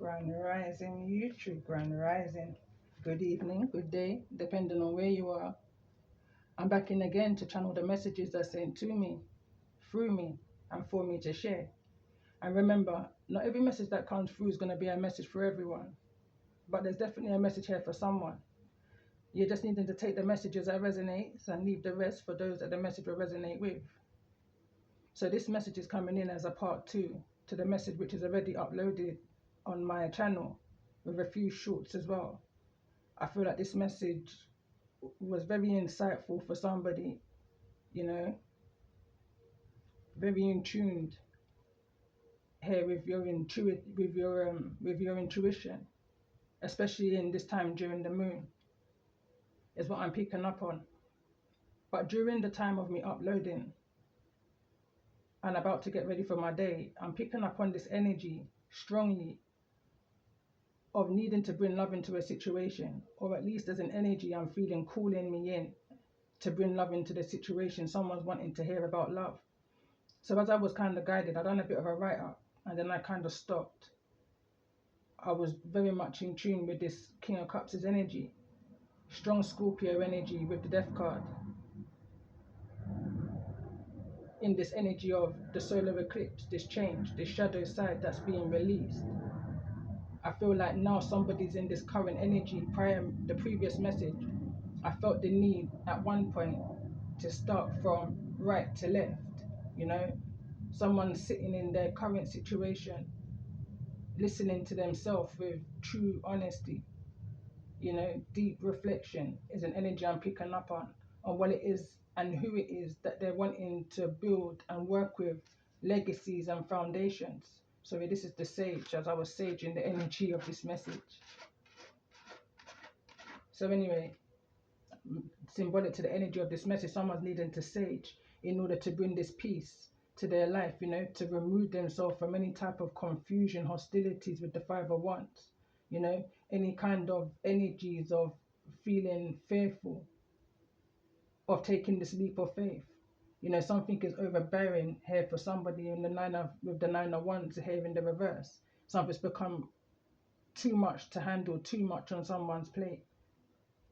Grand Rising, YouTube Grand Rising. Good evening, good day, depending on where you are. I'm back in again to channel the messages that's sent to me, through me, and for me to share. And remember, not every message that comes through is going to be a message for everyone, but there's definitely a message here for someone. You're just needing to take the messages that resonates and leave the rest for those that the message will resonate with. So this message is coming in as a part 2 to the message which is already uploaded on my channel with a few shorts as well. I feel like this message was very insightful for somebody, you know, very in tuned here with your intuition, especially in this time during the moon, is what I'm picking up on. But during the time of me uploading and about to get ready for my day, I'm picking up on this energy strongly of needing to bring love into a situation, or at least there's an energy I'm feeling calling me in to bring love into the situation. Someone's wanting to hear about love. So as I was kind of guided, I done a bit of a write-up and then I kind of stopped. I was very much in tune with this King of Cups' energy, strong Scorpio energy with the Death card, in this energy of the solar eclipse, this change, this shadow side that's being released. I feel like now somebody's in this current energy. The previous message, I felt the need at one point to start from right to left, you know, someone sitting in their current situation, listening to themselves with true honesty, you know, deep reflection is an energy I'm picking up on what it is and who it is that they're wanting to build and work with, legacies and foundations. So this is the sage, as I was saging the energy of this message. So anyway, symbolic to the energy of this message, someone's needing to sage in order to bring this peace to their life, you know, to remove themselves from any type of confusion, hostilities with the Five of Wands, you know, any kind of energies of feeling fearful, of taking this leap of faith. You know, something is overbearing here for somebody in with the Nine of Wands here in the reverse. Something's become too much to handle, too much on someone's plate.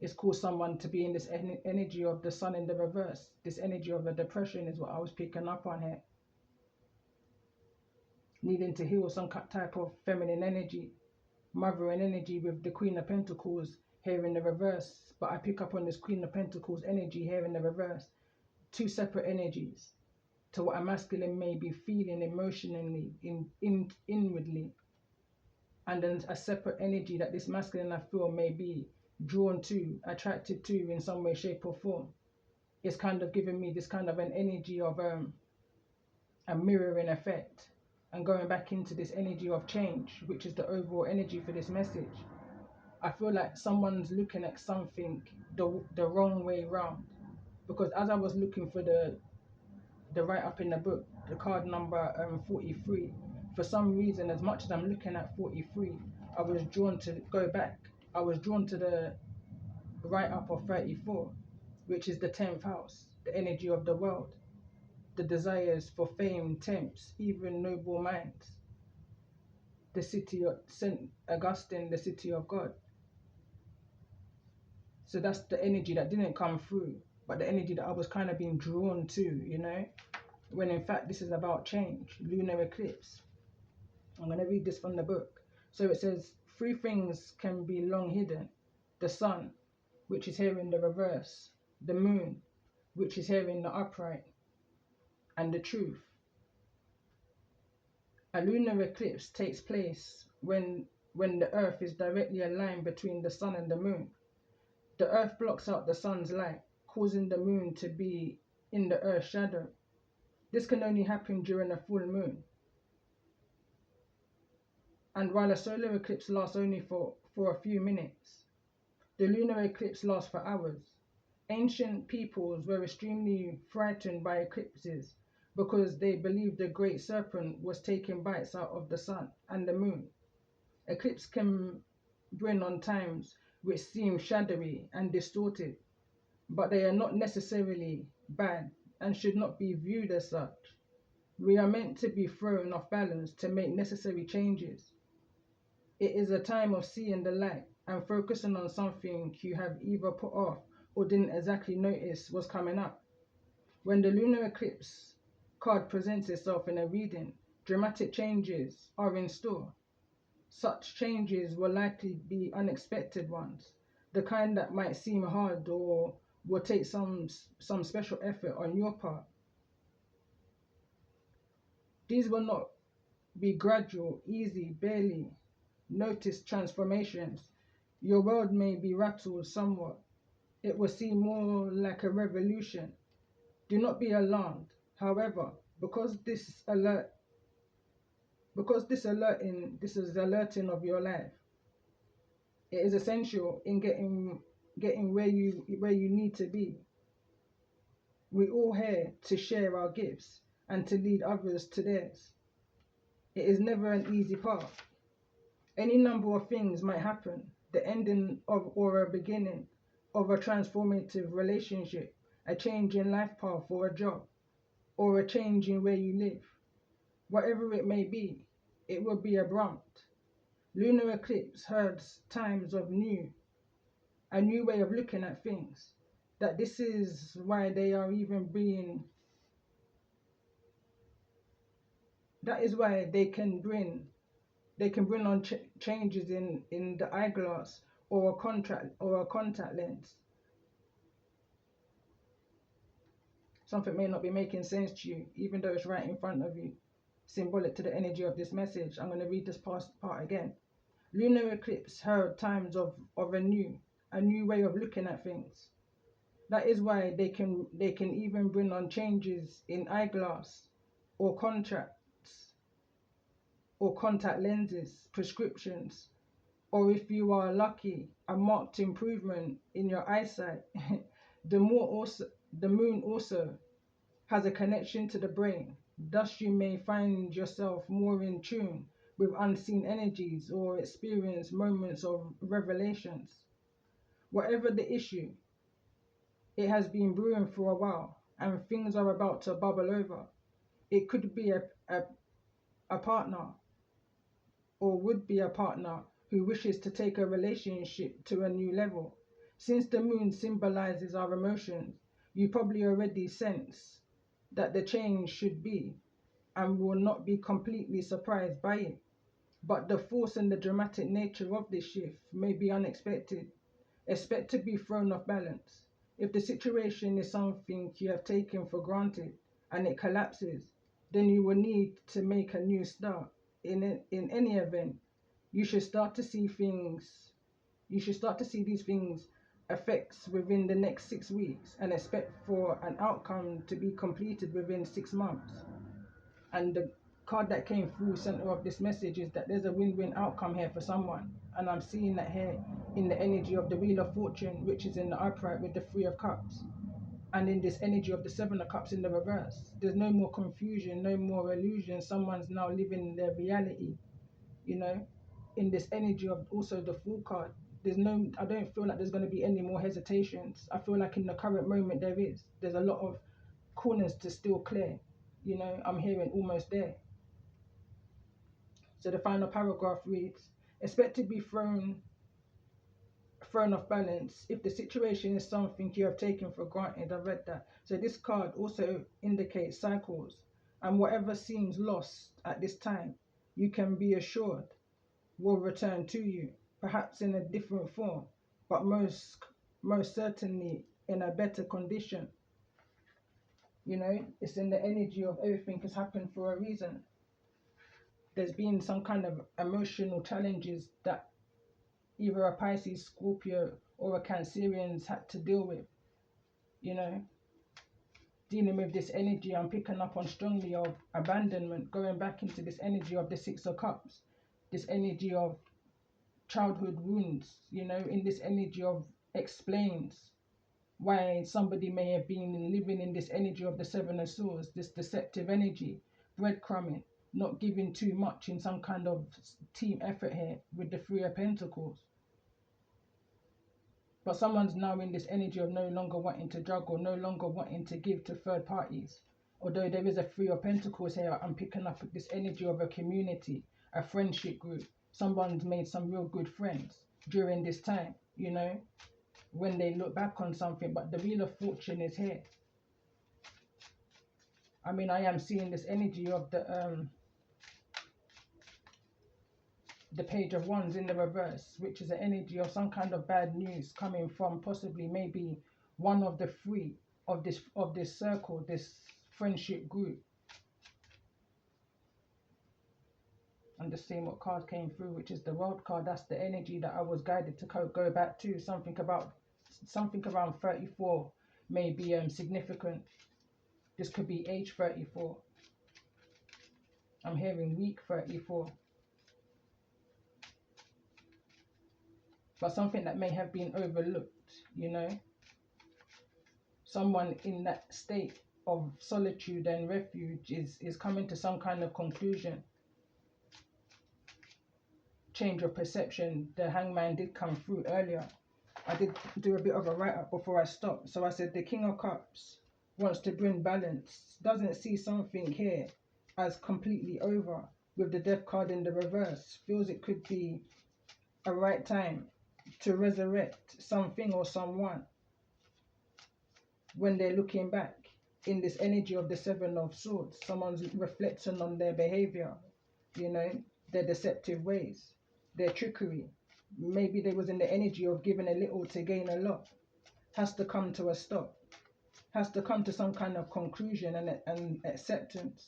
It's caused someone to be in this energy of the Sun in the reverse. This energy of a depression is what I was picking up on here. Needing to heal some type of feminine energy, mothering energy with the Queen of Pentacles here in the reverse. But I pick up on this Queen of Pentacles energy here in the reverse. Two separate energies to what a masculine may be feeling emotionally, inwardly. And then a separate energy that this masculine I feel may be drawn to, attracted to in some way, shape or form. It's kind of giving me this kind of an energy of a mirroring effect, and going back into this energy of change, which is the overall energy for this message. I feel like someone's looking at something the wrong way round, because as I was looking for the write-up in the book, the card number 43, for some reason, as much as I'm looking at 43, I was drawn to go back. I was drawn to the write-up of 34, which is the 10th house, the energy of the world, the desires for fame, tempts, even noble minds, the city of St. Augustine, the city of God. So that's the energy that didn't come through, but the energy that I was kind of being drawn to, you know, when in fact this is about change, lunar eclipse. I'm going to read this from the book. So it says, 3 things can be long hidden: the sun, which is here in the reverse, the moon, which is here in the upright, and the truth. A lunar eclipse takes place when the earth is directly aligned between the sun and the moon. The earth blocks out the sun's light, causing the moon to be in the earth's shadow. This can only happen during a full moon. And while a solar eclipse lasts only for a few minutes, the lunar eclipse lasts for hours. Ancient peoples were extremely frightened by eclipses because they believed the great serpent was taking bites out of the sun and the moon. Eclipse can bring on times which seem shadowy and distorted, but they are not necessarily bad and should not be viewed as such. We are meant to be thrown off balance to make necessary changes. It is a time of seeing the light and focusing on something you have either put off or didn't exactly notice was coming up. When the lunar eclipse card presents itself in a reading, dramatic changes are in store. Such changes will likely be unexpected ones, the kind that might seem hard or will take some special effort on your part. These will not be gradual, easy, barely noticed transformations. Your world may be rattled somewhat. It will seem more like a revolution. Do not be alarmed. However, this is alerting of your life. It is essential in getting where you need to be. We're all here to share our gifts and to lead others to theirs. It is never an easy path. Any number of things might happen, the ending of or a beginning of a transformative relationship, a change in life path or a job, or a change in where you live. Whatever it may be, it will be abrupt. Lunar eclipse heralds times of a new way of looking at things. That this is why they are even being, that is why they can bring on changes in the eyeglass or a contact lens. Something may not be making sense to you, even though it's right in front of you. Symbolic to the energy of this message. I'm going to read this part again. Lunar eclipse herald times of a new way of looking at things. That is why they can even bring on changes in eyeglass or contracts or contact lenses, prescriptions, or if you are lucky, a marked improvement in your eyesight. the moon also has a connection to the brain. Thus you may find yourself more in tune with unseen energies or experience moments of revelations. Whatever the issue, it has been brewing for a while and things are about to bubble over. It could be a partner or would be a partner who wishes to take a relationship to a new level. Since the moon symbolizes our emotions, you probably already sense that the change should be and will not be completely surprised by it. But the force and the dramatic nature of this shift may be unexpected. Expect to be thrown off balance. If the situation is something you have taken for granted and it collapses, then you will need to make a new start. In any event, you should start to see these things effects within the next 6 weeks and expect for an outcome to be completed within 6 months. And the card that came through center of this message is that there's a win-win outcome here for someone, and I'm seeing that here in the energy of the Wheel of Fortune, which is in the upright with the Three of Cups, and in this energy of the Seven of Cups in the reverse. There's no more confusion, no more illusion. Someone's now living their reality, you know. In this energy of also the Fool card, I don't feel like there's going to be any more hesitations. I feel like in the current moment there's a lot of corners to still clear. You know, I'm hearing almost there. So the final paragraph reads, expect to be thrown off balance if the situation is something you have taken for granted. I read that. So this card also indicates cycles, and whatever seems lost at this time, you can be assured will return to you, perhaps in a different form, but most certainly in a better condition. You know, it's in the energy of everything has happened for a reason. There's been some kind of emotional challenges that either a Pisces, Scorpio, or a Cancerian's had to deal with. You know, dealing with this energy I'm picking up on strongly of abandonment, going back into this energy of the Six of Cups, this energy of childhood wounds, you know, in this energy of explains why somebody may have been living in this energy of the Seven of Swords, this deceptive energy, breadcrumbing, not giving too much in some kind of team effort here with the Three of Pentacles. But someone's now in this energy of no longer wanting to juggle, no longer wanting to give to third parties. Although there is a Three of Pentacles here, I'm picking up this energy of a community, a friendship group, Someone's made some real good friends during this time, you know, when they look back on something. But the Wheel of Fortune is here. I mean, I am seeing this energy of the Page of Wands in the reverse, which is an energy of some kind of bad news coming from possibly maybe one of the three of this circle, this friendship group. And the same what card came through, which is the World card. That's the energy that I was guided to go back to. Something around 34 may be significant. This could be age 34. I'm hearing week 34. But something that may have been overlooked, you know. Someone in that state of solitude and refuge is coming to some kind of conclusion. Change of perception. The Hangman did come through earlier. I did do a bit of a write-up before I stopped. So I said the King of Cups wants to bring balance. Doesn't see something here as completely over. With the Death card in the reverse. Feels it could be a right time to resurrect something or someone when they're looking back in this energy of the Seven of Swords. Someone's reflecting on their behavior, you know, their deceptive ways, their trickery. Maybe they was in the energy of giving a little to gain a lot. Has to come to a stop. Has to come to some kind of conclusion and acceptance.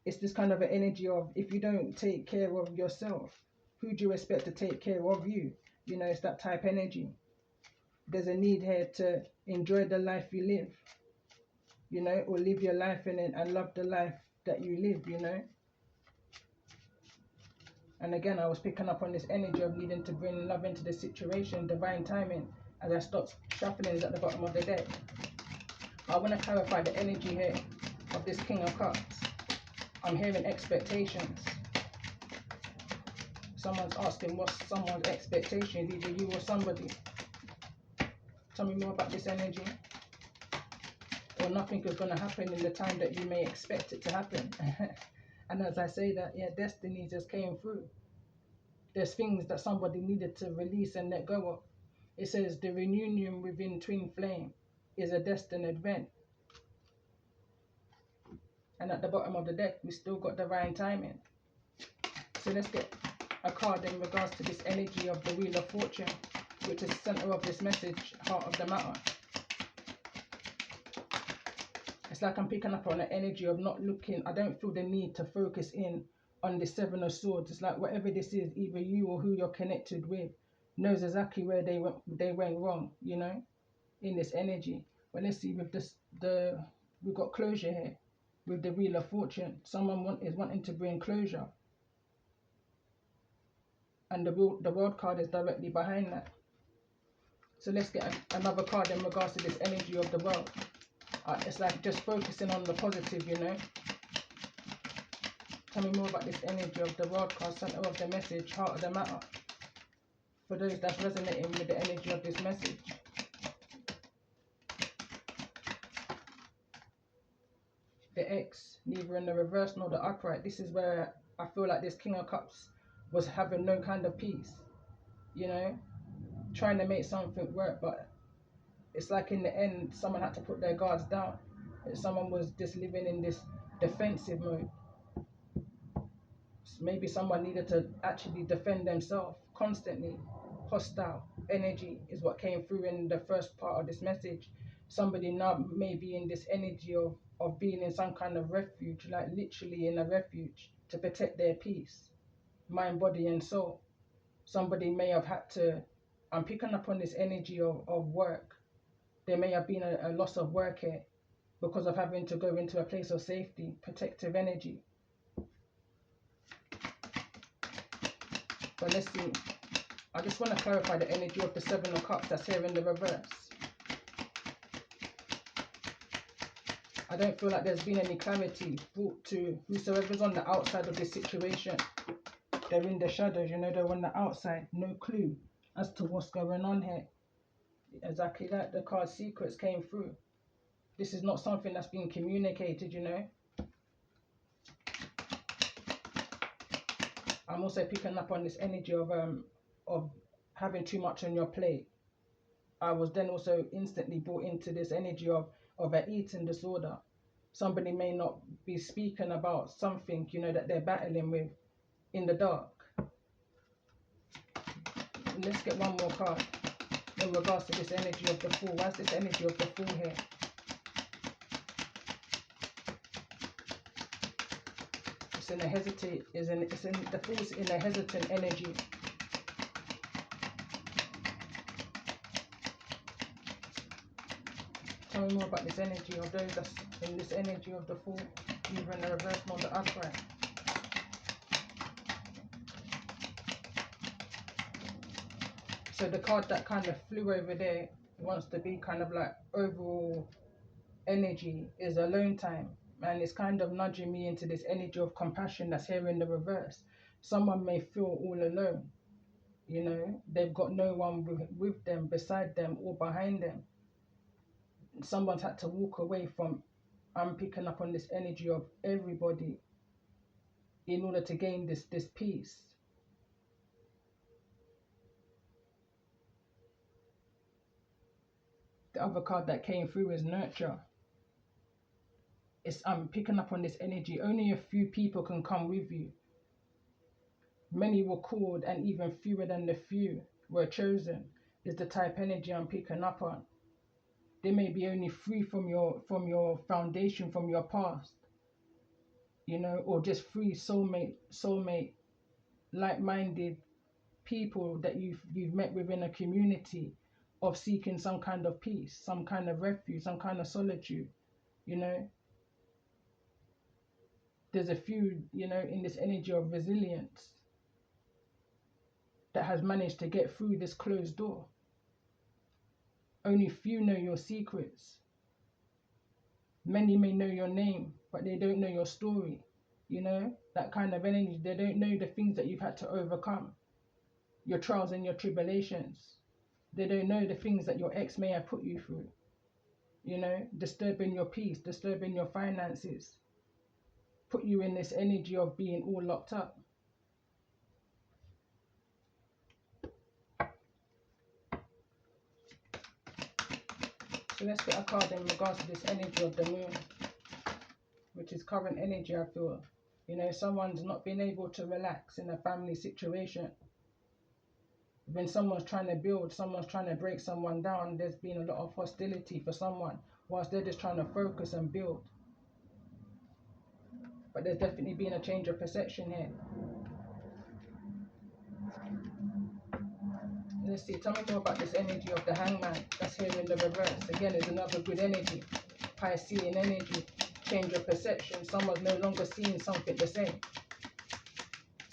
It's this kind of an energy of, if you don't take care of yourself, who do you expect to take care of you? You know, it's that type energy. There's a need here to enjoy the life you live, you know, or live your life in it and love the life that you live, you know. And again, I was picking up on this energy of needing to bring love into the situation, divine timing, as I stopped shuffling is at the bottom of the deck. I want to clarify the energy here of this King of Cups. I'm hearing expectations. Someone's asking what's someone's expectations, either you or somebody. Tell me more about this energy. Or nothing is going to happen in the time that you may expect it to happen. And as I say that, yeah, destiny just came through. There's things that somebody needed to release and let go of. It says the reunion within twin flame is a destined event. And at the bottom of the deck, we still got divine timing. So let's get a card in regards to this energy of the Wheel of Fortune, which is the center of this message, heart of the matter. It's like I'm picking up on the energy of not looking. I don't feel the need to focus in on the Seven of Swords. It's like whatever this is, either you or who you're connected with knows exactly where they went wrong, you know, in this energy. But let's see with this, we've got closure here with the Wheel of Fortune. Someone is wanting to bring closure. And the World card is directly behind that. So let's get another card in regards to this energy of the World. It's like just focusing on the positive, you know. Tell me more about this energy of the World card, center of the message, heart of the matter. For those that's resonating with the energy of this message. The X, neither in the reverse nor the upright. This is where I feel like this King of Cups was having no kind of peace, you know, trying to make something work, but it's like in the end someone had to put their guards down. Someone was just living in this defensive mode. Maybe someone needed to actually defend themselves constantly. Hostile energy is what came through in the first part of this message. Somebody now may be in this energy of being in some kind of refuge, like literally in a refuge to protect their peace, mind, body and soul. Somebody may have had to, I'm picking up on this energy of work. There may have been a loss of work here because of having to go into a place of safety, protective energy. But let's see. I just want to clarify the energy of the Seven of Cups that's here in the reverse. I don't feel like there's been any clarity brought to whosoever's on the outside of this situation. They're in the shadows, you know, they're on the outside. No clue as to what's going on here. Exactly that, the card secrets came through. This is not something that's being communicated, you know. I'm also picking up on this energy of having too much on your plate. I was then also instantly brought into this energy of an eating disorder. Somebody may not be speaking about something, you know, that they're battling with in the dark. Let's get one more card in regards to this energy of the Fool. Why is this energy of the Fool here? It's in a hesitate. The Fool's in a hesitant energy. Tell me more about this energy of those that's in this energy of the Fool, either in the reverse or the upright. So the card that kind of flew over there wants to be kind of like overall energy is alone time, and it's kind of nudging me into this energy of compassion that's here in the reverse. Someone may feel all alone, you know, they've got no one with them, beside them, or behind them. Someone's had to walk away from, I'm picking up on this energy of everybody in order to gain this peace. The other card that came through is nurture. I'm picking up on this energy. Only a few people can come with you. Many were called, and even fewer than the few were chosen, is the type energy I'm picking up on. They may be only free from your foundation, from your past, you know, or just free soulmate, like-minded people that you've met within a community of seeking some kind of peace, some kind of refuge, some kind of solitude, you know. There's a few, you know, in this energy of resilience that has managed to get through this closed door. Only few know your secrets. Many may know your name, but they don't know your story. You know, that kind of energy. They don't know the things that you've had to overcome, your trials and your tribulations. They don't know the things that your ex may have put you through, you know, disturbing your peace, disturbing your finances, put you in this energy of being all locked up. So let's get a card in regards to this energy of the Moon, which is current energy, I feel. You know, someone's not been able to relax in a family situation. When someone's trying to build, someone's trying to break someone down, there's been a lot of hostility for someone, whilst they're just trying to focus and build. But there's definitely been a change of perception here. Let's see, tell me more about this energy of the Hangman that's here in the reverse. Again, is another good energy. Piscean energy, change of perception. Someone's no longer seeing something the same.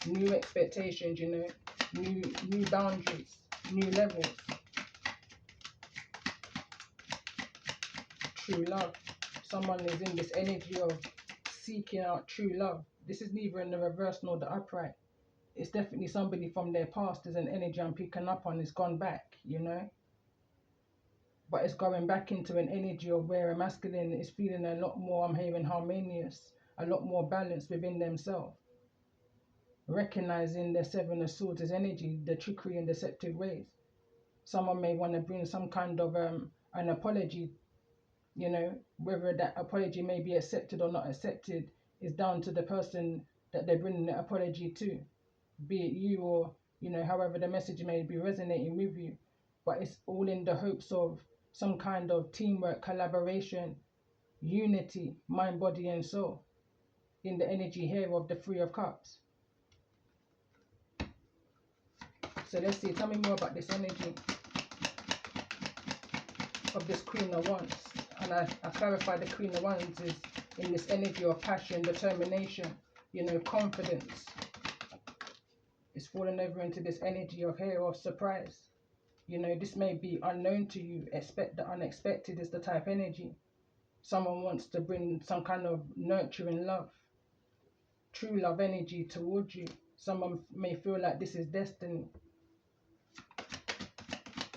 New expectations, you know, new boundaries, new levels. True love. Someone is in this energy of seeking out true love. This is neither in the reverse nor the upright. It's definitely somebody from their past. There's an energy I'm picking up on. It's gone back, you know. But it's going back into an energy of where a masculine is feeling a lot more, I'm hearing, harmonious, a lot more balanced within themselves. Recognizing the Seven of Swords as energy, the trickery and deceptive ways. Someone may want to bring some kind of an apology, you know, whether that apology may be accepted or not accepted is down to the person that they're bringing the apology to. Be it you or, you know, however the message may be resonating with you. But it's all in the hopes of some kind of teamwork, collaboration, unity, mind, body and soul, in the energy here of the Three of Cups. So let's see, tell me more about this energy of this Queen of Wands. And I clarify the Queen of Wands is in this energy of passion, determination, you know, confidence. It's fallen over into this energy of here of surprise. You know, this may be unknown to you. Expect the unexpected is the type energy. Someone wants to bring some kind of nurturing love, true love energy towards you. Someone may feel like this is destiny.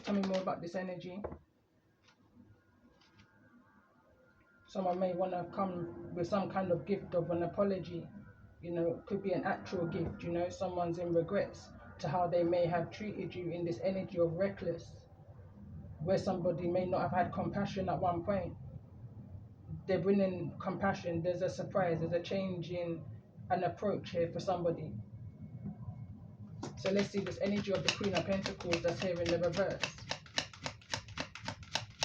Tell me more about this energy. Someone may want to come with some kind of gift of an apology, You know, it could be an actual gift, you know, someone's in regrets to how they may have treated you in this energy of reckless, where somebody may not have had compassion at one point. They're bringing compassion, there's a surprise, there's a change in an approach here for somebody. So let's see this energy of the Queen of Pentacles that's here in the reverse.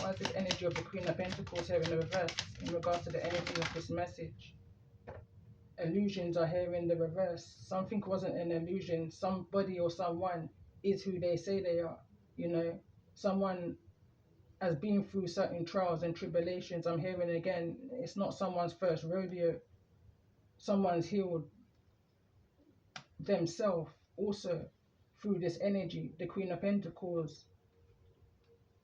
Why is this energy of the Queen of Pentacles here in the reverse in regards to the energy of this message? Illusions are here in the reverse. Something wasn't an illusion. Somebody or someone is who they say they are. You know, someone has been through certain trials and tribulations. I'm hearing again, it's not someone's first rodeo. Someone's healed themselves also through this energy. The Queen of Pentacles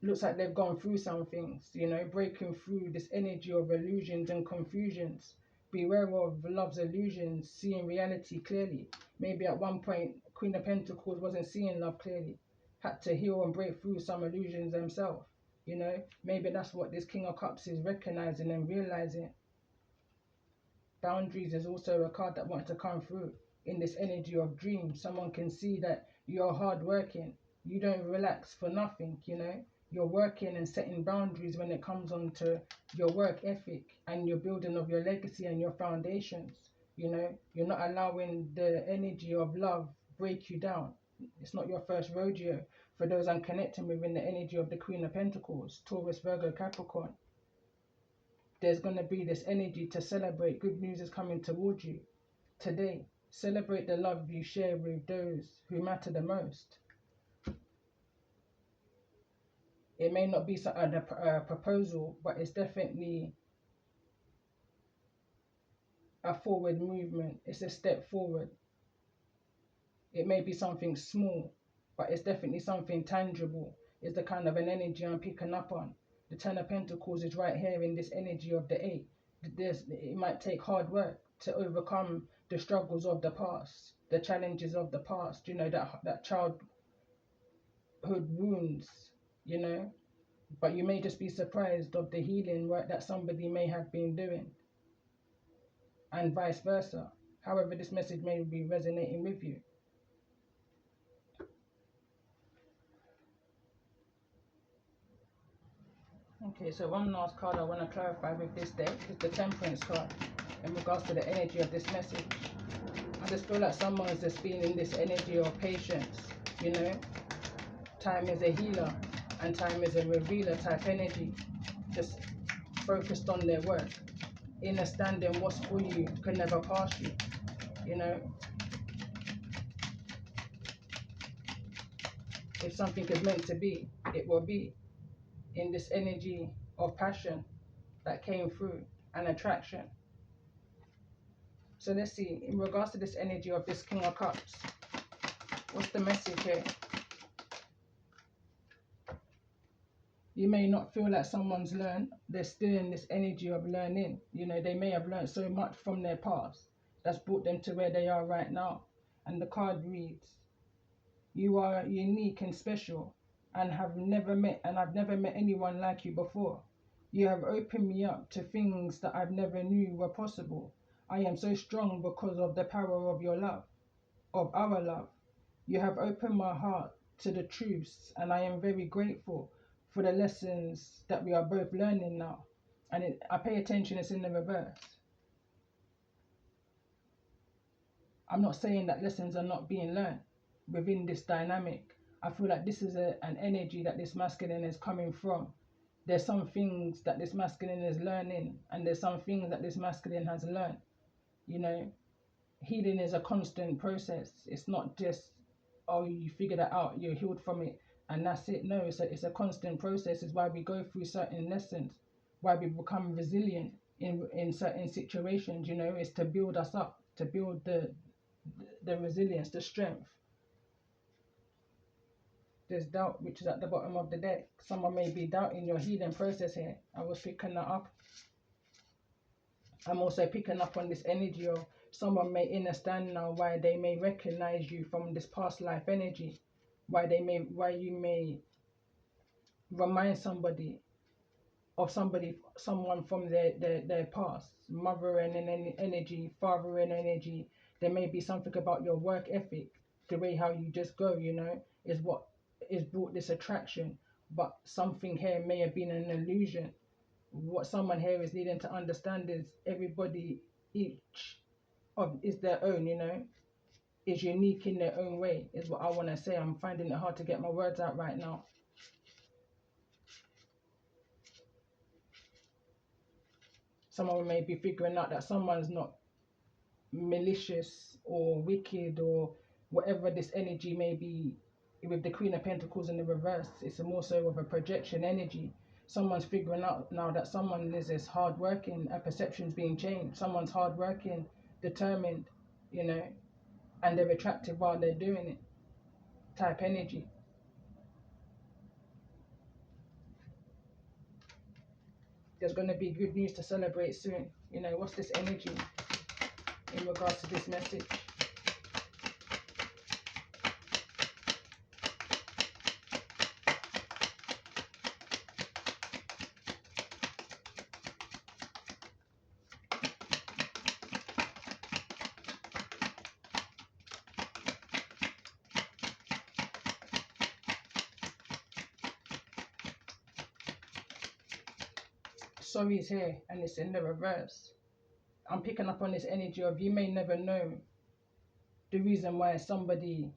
looks like they've gone through some things, you know, breaking through this energy of illusions and confusions. Beware of love's illusions, seeing reality clearly. Maybe at one point, Queen of Pentacles wasn't seeing love clearly, had to heal and break through some illusions themselves. You know, maybe that's what this King of Cups is recognizing and realizing. Boundaries is also a card that wants to come through in this energy of dreams. Someone can see that you're hardworking. You don't relax for nothing, you know. You're working and setting boundaries when it comes on to your work ethic and your building of your legacy and your foundations. You know, you're not allowing the energy of love break you down. It's not your first rodeo. For those I'm connecting with in the energy of the Queen of Pentacles, Taurus, Virgo, Capricorn, there's going to be this energy to celebrate. Good news is coming towards you today. Celebrate the love you share with those who matter the most. It may not be a proposal, but it's definitely a forward movement. It's a step forward. It may be something small, but it's definitely something tangible. It's the kind of an energy I'm picking up on. The Ten of Pentacles is right here in this energy of the Eight. It might take hard work to overcome the struggles of the past, the challenges of the past, you know, that childhood wounds, you know. But you may just be surprised of the healing work that somebody may have been doing, and vice versa. However, this message may be resonating with you. Okay, so one last card I want to clarify with this deck is the Temperance card in regards to the energy of this message. I just feel like someone's just been in this energy of patience, you know. Time is a healer and time is a revealer type energy. Just focused on their work. Understanding what's for you can never pass you, you know. If something is meant to be, it will be. In this energy of passion that came through and attraction. So let's see, in regards to this energy of this King of Cups, what's the message here? You may not feel like someone's learned. They're still in this energy of learning. You know, they may have learned so much from their past that's brought them to where they are right now. And the card reads, you are unique and special and I've never met anyone like you before. You have opened me up to things that I've never knew were possible. I am so strong because of the power of your love, of our love. You have opened my heart to the truths and I am very grateful for the lessons that we are both learning now. And I pay attention, it's in the reverse. I'm not saying that lessons are not being learned within this dynamic. I feel like this is an energy that this masculine is coming from. There's some things that this masculine is learning and there's some things that this masculine has learned. You know, healing is a constant process. It's not just, oh, you figure that out, you're healed from it and that's it. No, it's a constant process. It's why we go through certain lessons, why we become resilient in certain situations, you know. It's to build us up, to build the resilience, the strength. There's doubt, which is at the bottom of the deck. Someone may be doubting your healing process here. I was picking that up. I'm also picking up on this energy of someone may understand now why they may recognize you from this past life energy. Why you may remind somebody of someone from their past. Mother and energy, father and energy, There may be something about your work ethic, the way how you just go, is what is brought this attraction. But something here may have been an illusion. What someone here is needing to understand is everybody, each of is their own, is unique in their own way, is what I want to say. I'm finding it hard to get my words out right now. Someone may be figuring out that someone's not malicious or wicked or whatever this energy may be. With the Queen of Pentacles in the reverse, it's more so of a projection energy. Someone's figuring out now that someone is as hardworking, a perception's being changed. Someone's hardworking, determined, and they're attractive while they're doing it. Type energy. There's going to be good news to celebrate soon. What's this energy in regards to this message? Sorry is here and it's in the reverse. I'm picking up on this energy of you may never know the reason why somebody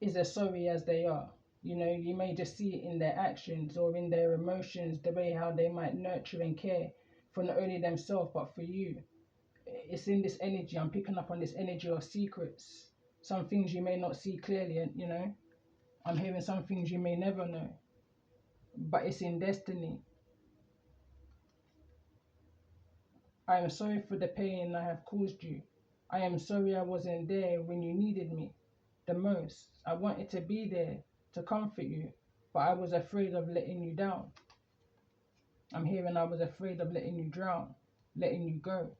is as sorry as they are. You may just see it in their actions or in their emotions, the way how they might nurture and care for not only themselves but for you. It's in this energy. I'm picking up on this energy of secrets. Some things you may not see clearly, and I'm hearing some things you may never know, but it's in destiny. I am sorry for the pain I have caused you. I am sorry I wasn't there when you needed me the most. I wanted to be there to comfort you, but I was afraid of letting you down. I'm hearing I was afraid of letting you drown, letting you go.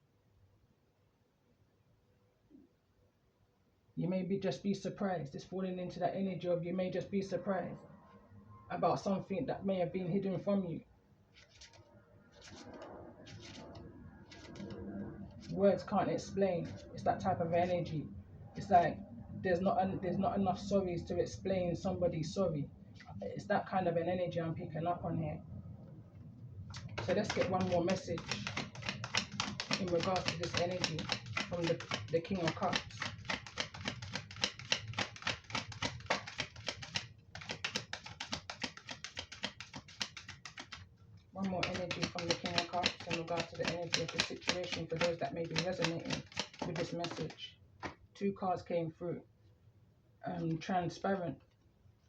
You may just be surprised. It's falling into that energy of you may just be surprised about something that may have been hidden from you. Words can't explain. It's that type of energy. It's like there's not enough sorries to explain somebody's sorry. It's that kind of an energy I'm picking up on here. So let's get one more message in regards to this energy from the King of Cups. One more energy from the King of Cups in regards to the energy of the situation for those that may be resonating with this message. 2 cards came through.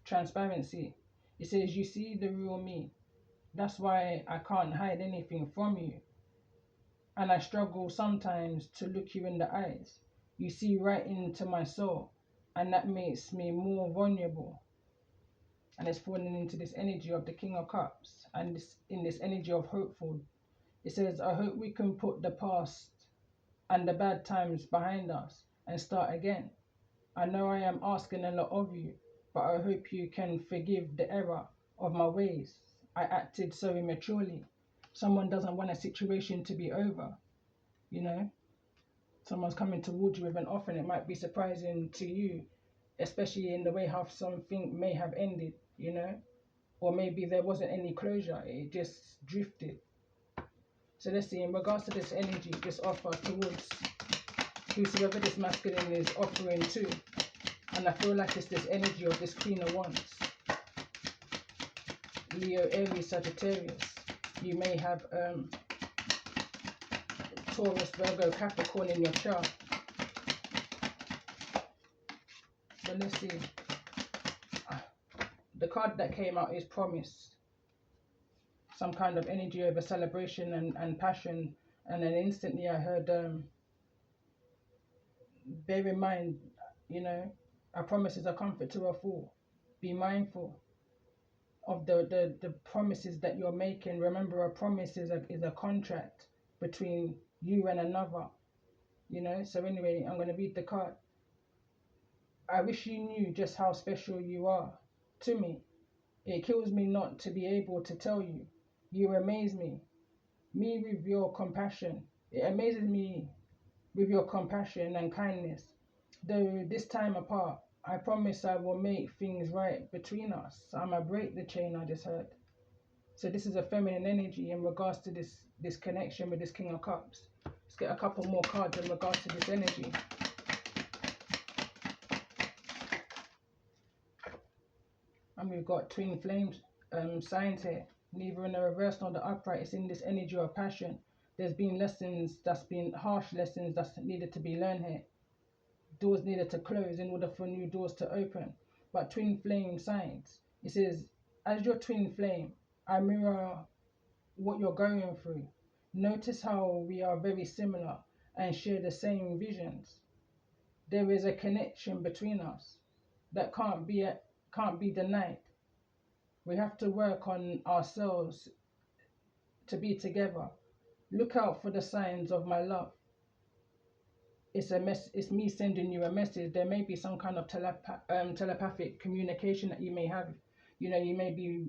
Transparency. It says, you see the real me. That's why I can't hide anything from you. And I struggle sometimes to look you in the eyes. You see right into my soul. And that makes me more vulnerable. And it's falling into this energy of the King of Cups. And in this energy of hopeful. It says, I hope we can put the past and the bad times behind us and start again. I know I am asking a lot of you, but I hope you can forgive the error of my ways. I acted so immaturely. Someone doesn't want a situation to be over, Someone's coming towards you with an offer and it might be surprising to you, especially in the way how something may have ended, Or maybe there wasn't any closure, it just drifted. So let's see, in regards to this energy, this offer towards whosoever this masculine is offering to. And I feel like it's this energy of this Queen of Wands. Leo, Aries, Sagittarius. You may have Taurus, Virgo, Capricorn in your chart. But let's see. The card that came out is promise. Some kind of energy over celebration and passion. And then instantly I heard, bear in mind, a promise is a comfort to a fool. Be mindful of the promises that you're making. Remember, a promise is a contract between you and another. So anyway, I'm going to read the card. I wish you knew just how special you are to me. It kills me not to be able to tell you. You amaze me. Me with your compassion. It amazes me with your compassion and kindness. Though this time apart, I promise I will make things right between us. I'ma break the chain I just heard. So this is a feminine energy in regards to this connection with this King of Cups. Let's get a couple more cards in regards to this energy. And we've got twin flames signs here. Neither in the reverse nor the upright. It's in this energy of passion. There's been lessons that's been harsh lessons that's needed to be learned here. Doors needed to close in order for new doors to open. But twin flame signs, it says, as your twin flame, I mirror what you're going through. Notice how we are very similar and share the same visions. There is a connection between us that can't be denied. We have to work on ourselves to be together. Look out for the signs of my love. It's me sending you a message. There may be some kind of telepathic communication that you may have. You know, you may be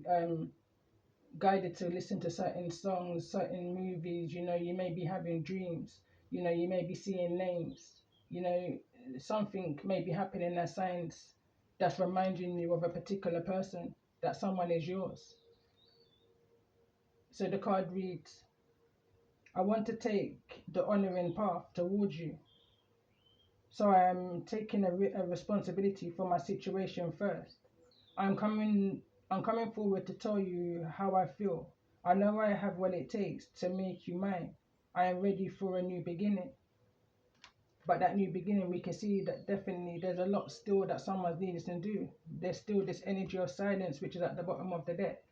guided to listen to certain songs, certain movies. You know, you may be having dreams. You know, you may be seeing names. You know, something may be happening as signs that's reminding you of a particular person, that someone is yours. So the card reads, I want to take the honoring path towards you. So I am taking a responsibility for my situation first. I'm coming forward to tell you how I feel. I know I have what it takes to make you mine. I am ready for a new beginning. But that new beginning, we can see that definitely there's a lot still that someone's needing to do. There's still this energy of silence which is at the bottom of the deck.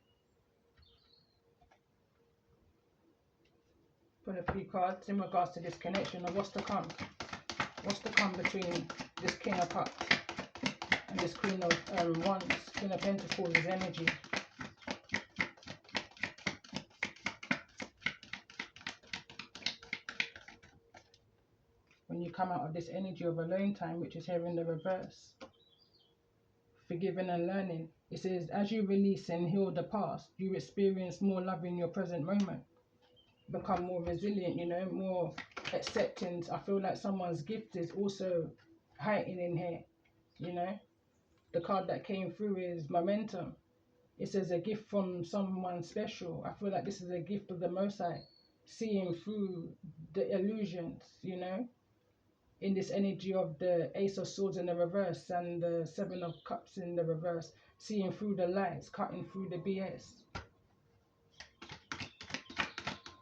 Put a few cards in regards to this connection of what's to come. What's to come between this King of Cups and this Queen of Wands, Queen of Pentacles' energy. When you come out of this energy of alone time, which is here in the reverse, forgiving and learning, it says, as you release and heal the past, you experience more love in your present moment. Become more resilient, you know, more acceptance. I feel like someone's gift is also heightening here, you know. The card that came through is momentum. It says a gift from someone special. I feel like this is a gift of the Most High, seeing through the illusions, you know, in this energy of the Ace of Swords in the reverse and the Seven of Cups in the reverse, seeing through the lies, cutting through the BS.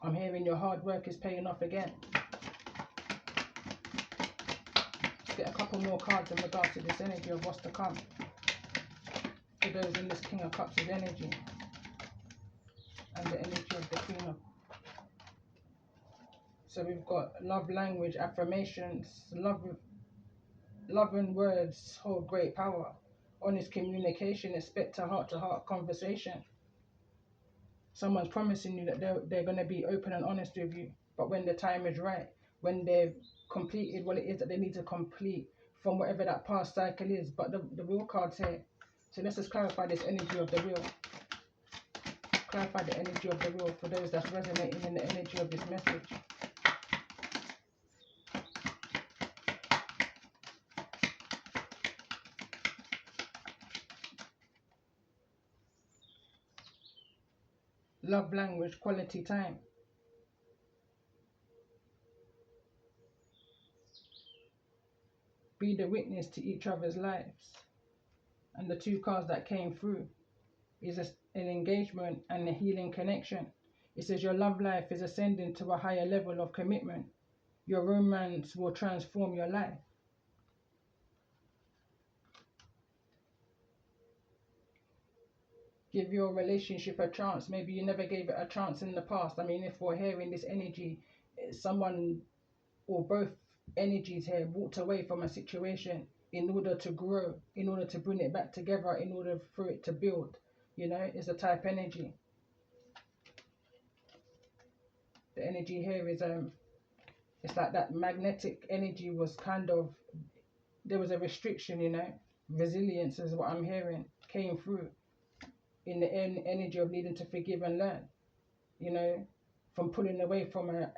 I'm hearing your hard work is paying off again. Let's get a couple more cards in regards to this energy of what's to come. For those in this King of Cups' energy. And the energy of the Queen of. So we've got love language, affirmations, love and words hold great power. Honest communication, expect a heart-to-heart conversation. Someone's promising you that they're going to be open and honest with you, but when the time is right, when they've completed what it is that they need to complete from whatever that past cycle is, but the real card's here. So let's just clarify this energy of the real. Clarify the energy of the real for those that's resonating in the energy of this message. Love language, quality time. Be the witness to each other's lives. And the two cards that came through is an engagement and a healing connection. It says your love life is ascending to a higher level of commitment. Your romance will transform your life. Give your relationship a chance. Maybe you never gave it a chance in the past. I mean, if we're hearing this energy, someone or both energies here walked away from a situation in order to grow, in order to bring it back together, in order for it to build. You know, it's a type energy. The energy here is it's like that magnetic energy was kind of, there was a restriction, you know. Resilience is what I'm hearing came through in the energy of needing to forgive and learn, you know, from pulling away from a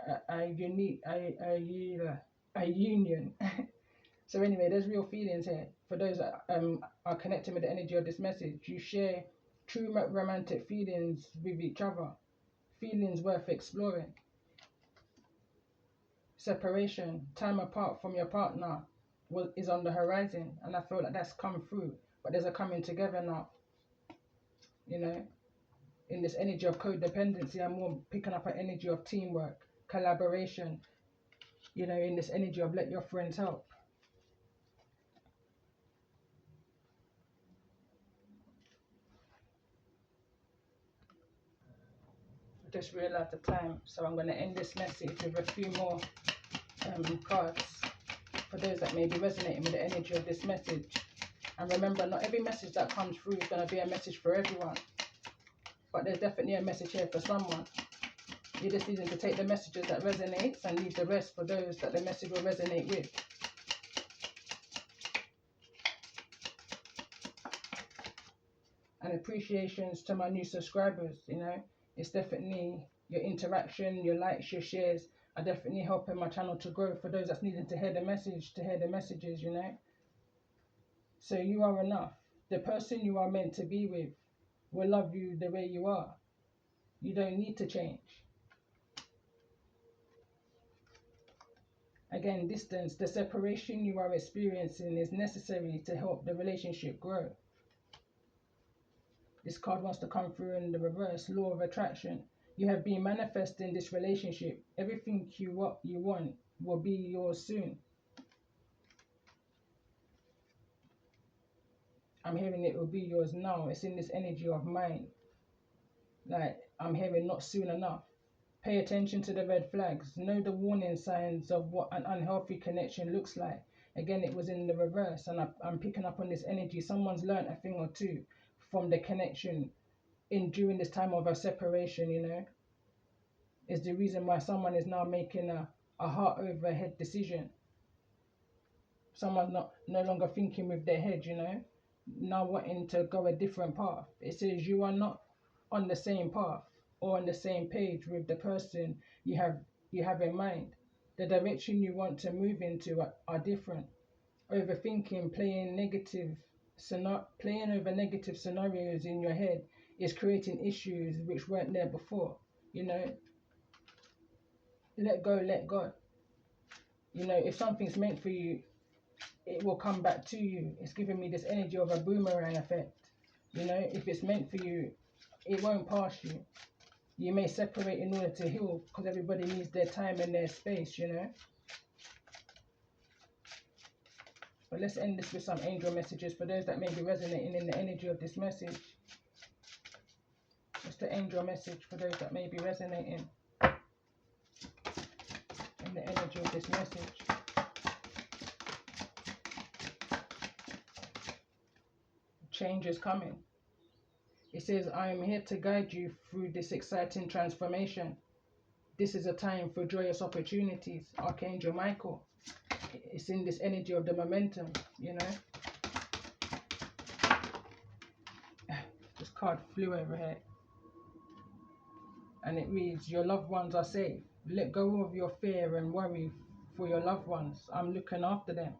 a union. So anyway, there's real feelings here. For those that are connecting with the energy of this message, you share true romantic feelings with each other, feelings worth exploring. Separation, time apart from your partner is on the horizon, and I feel like that's come through, but there's a coming together now. You know, in this energy of codependency, I'm more picking up an energy of teamwork, collaboration, you know, in this energy of let your friends help. I just realized the time, so I'm going to end this message with a few more cards for those that may be resonating with the energy of this message. And remember, not every message that comes through is going to be a message for everyone, but there's definitely a message here for someone. You're just needing to take the messages that resonates and leave the rest for those that the message will resonate with. And appreciations to my new subscribers, you know, it's definitely your interaction, your likes, your shares are definitely helping my channel to grow for those that's needing to hear the message, to hear the messages, you know. So you are enough. The person you are meant to be with will love you the way you are. You don't need to change. Again, distance, the separation you are experiencing is necessary to help the relationship grow. This card wants to come through in the reverse, law of attraction. You have been manifesting this relationship. Everything you want will be yours soon. I'm hearing it will be yours now. It's in this energy of mine. Like, I'm hearing not soon enough. Pay attention to the red flags. Know the warning signs of what an unhealthy connection looks like. Again, it was in the reverse, and I'm picking up on this energy. Someone's learned a thing or two from the connection during this time of a separation, you know. Is the reason why someone is now making a heart over head decision. Someone's no longer thinking with their head, you know, now wanting to go a different path. It says you are not on the same path or on the same page with the person you have in mind. The direction you want to move into are different. Overthinking, playing over negative scenarios in your head is creating issues which weren't there before. You know, let go, let God. You know, if something's meant for you, it will come back to you. It's giving me this energy of a boomerang effect. You know, if it's meant for you, it won't pass you. You may separate in order to heal, because everybody needs their time and their space, you know. But let's end this with some angel messages for those that may be resonating in the energy of this message. What's the angel message for those that may be resonating in the energy of this message? Change is coming. It says, I am here to guide you through this exciting transformation. This is a time for joyous opportunities. Archangel Michael. It's in this energy of the momentum, you know. This card flew over here. And it reads, your loved ones are safe. Let go of your fear and worry for your loved ones. I'm looking after them.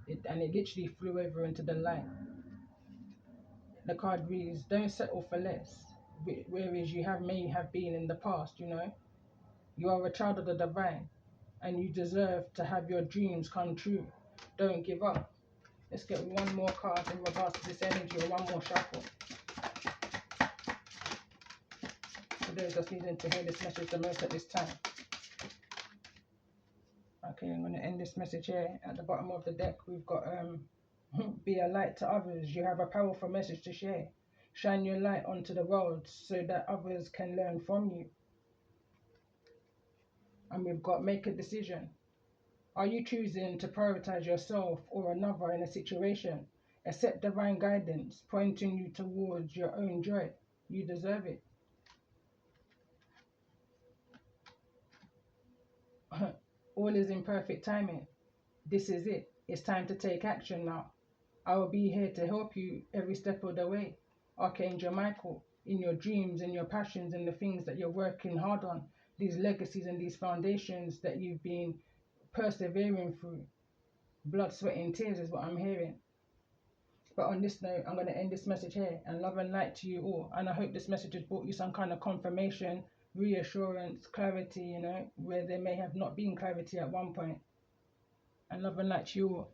And it literally flew over into the light. The card reads, don't settle for less, whereas you may have been in the past, you know. You are a child of the divine, and you deserve to have your dreams come true. Don't give up. Let's get one more card in regards to this energy, or one more shuffle. For those that's needing to hear this message the most at this time. Okay, I'm going to end this message here. At the bottom of the deck, we've got be a light to others. You have a powerful message to share. Shine your light onto the world so that others can learn from you. And we've got make a decision. Are you choosing to prioritize yourself or another in a situation? Accept divine guidance, pointing you towards your own joy. You deserve it. All is in perfect timing. This is it. It's time to take action now. I will be here to help you every step of the way. Archangel Michael, in your dreams and your passions and the things that you're working hard on, these legacies and these foundations that you've been persevering through. Blood, sweat and tears is what I'm hearing. But on this note, I'm going to end this message here, and love and light to you all. And I hope this message has brought you some kind of confirmation, reassurance, clarity, you know, where there may have not been clarity at one point. And love and light to you all.